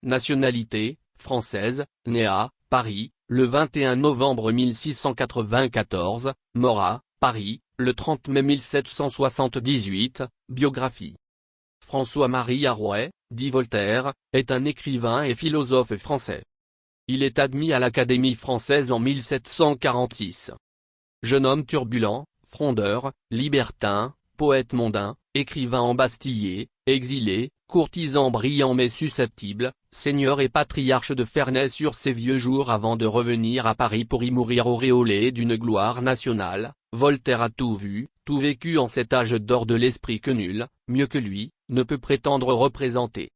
nationalité, française, né à Paris, le 21 novembre 1694, mort à Paris, le 30 mai 1778, biographie. François-Marie Arouet, dit Voltaire, est un écrivain et philosophe français. Il est admis à l'Académie française en 1746. Jeune homme turbulent, frondeur, libertin, poète mondain, écrivain embastillé, exilé, courtisan brillant mais susceptible, seigneur et patriarche de Ferney sur ses vieux jours avant de revenir à Paris pour y mourir auréolé d'une gloire nationale, Voltaire a tout vu, tout vécu en cet âge d'or de l'esprit que nul, mieux que lui, ne peut prétendre représenter.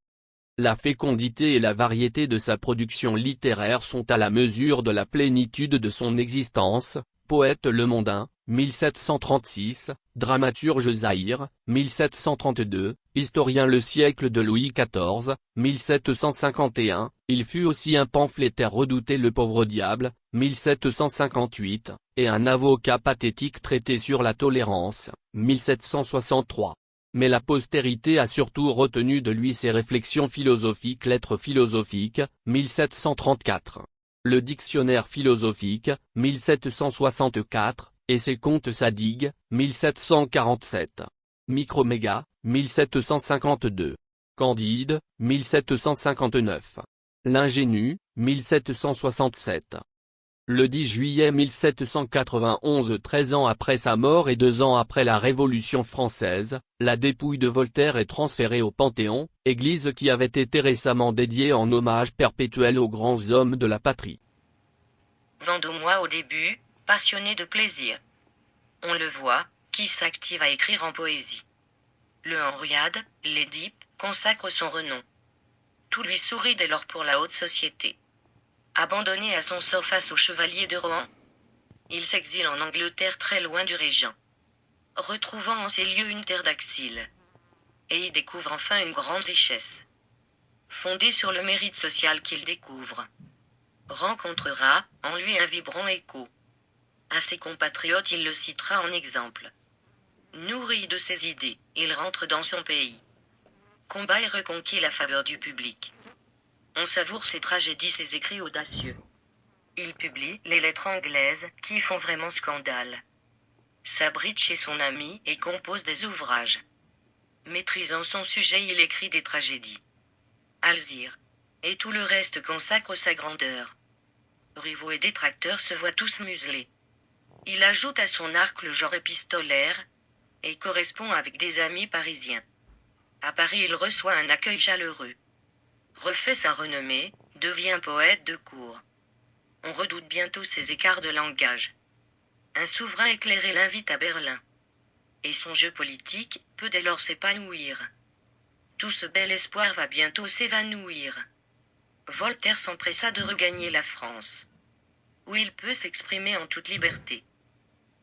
La fécondité et la variété de sa production littéraire sont à la mesure de la plénitude de son existence. Poète le mondain, 1736, dramaturge Zahir, 1732, historien le siècle de Louis XIV, 1751, il fut aussi un pamphlétaire redouté le pauvre diable, 1758, et un avocat pathétique traité sur la tolérance, 1763. Mais la postérité a surtout retenu de lui ses réflexions philosophiques. Lettres philosophiques, 1734. Le dictionnaire philosophique, 1764, et ses contes sadiques, 1747. Microméga, 1752. Candide, 1759. L'ingénu, 1767. Le 10 juillet 1791, 13 ans après sa mort et 2 ans après la Révolution française, la dépouille de Voltaire est transférée au Panthéon, église qui avait été récemment dédiée en hommage perpétuel aux grands hommes de la patrie. Vendômois au début, passionné de plaisir. On le voit, qui s'active à écrire en poésie. Le Henriade, l'Édipe, consacre son renom. Tout lui sourit dès lors pour la haute société. Abandonné à son sort face aux chevaliers de Rohan, il s'exile en Angleterre très loin du régent. Retrouvant en ces lieux une terre d'Axille. Et y découvre enfin une grande richesse. Fondée sur le mérite social qu'il découvre. Rencontrera, en lui un vibrant écho. À ses compatriotes il le citera en exemple. Nourri de ses idées, il rentre dans son pays. Combat et reconquit la faveur du public. On savoure ses tragédies, ses écrits audacieux. Il publie les lettres anglaises, qui font vraiment scandale. S'abrite chez son ami et compose des ouvrages. Maîtrisant son sujet, il écrit des tragédies. Alzire. Et tout le reste consacre sa grandeur. Rivaux et détracteurs se voient tous muselés. Il ajoute à son arc le genre épistolaire, et correspond avec des amis parisiens. À Paris il reçoit un accueil chaleureux. Refait sa renommée, devient poète de cour. On redoute bientôt ses écarts de langage. Un souverain éclairé l'invite à Berlin. Et son jeu politique peut dès lors s'épanouir. Tout ce bel espoir va bientôt s'évanouir. Voltaire s'empressa de regagner la France, où il peut s'exprimer en toute liberté.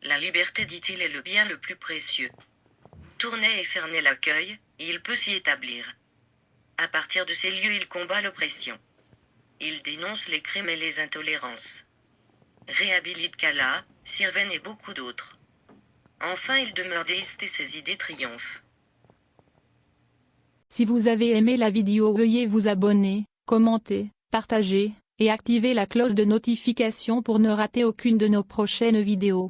La liberté, dit-il, est le bien le plus précieux. Tournai et Ferney l'accueillent, et il peut s'y établir. À partir de ces lieux il combat l'oppression. Il dénonce les crimes et les intolérances. Réhabilite Cala, Sirven et beaucoup d'autres. Enfin il demeure déiste et ses idées triomphent. Si vous avez aimé la vidéo, veuillez vous abonner, commenter, partager, et activer la cloche de notification pour ne rater aucune de nos prochaines vidéos.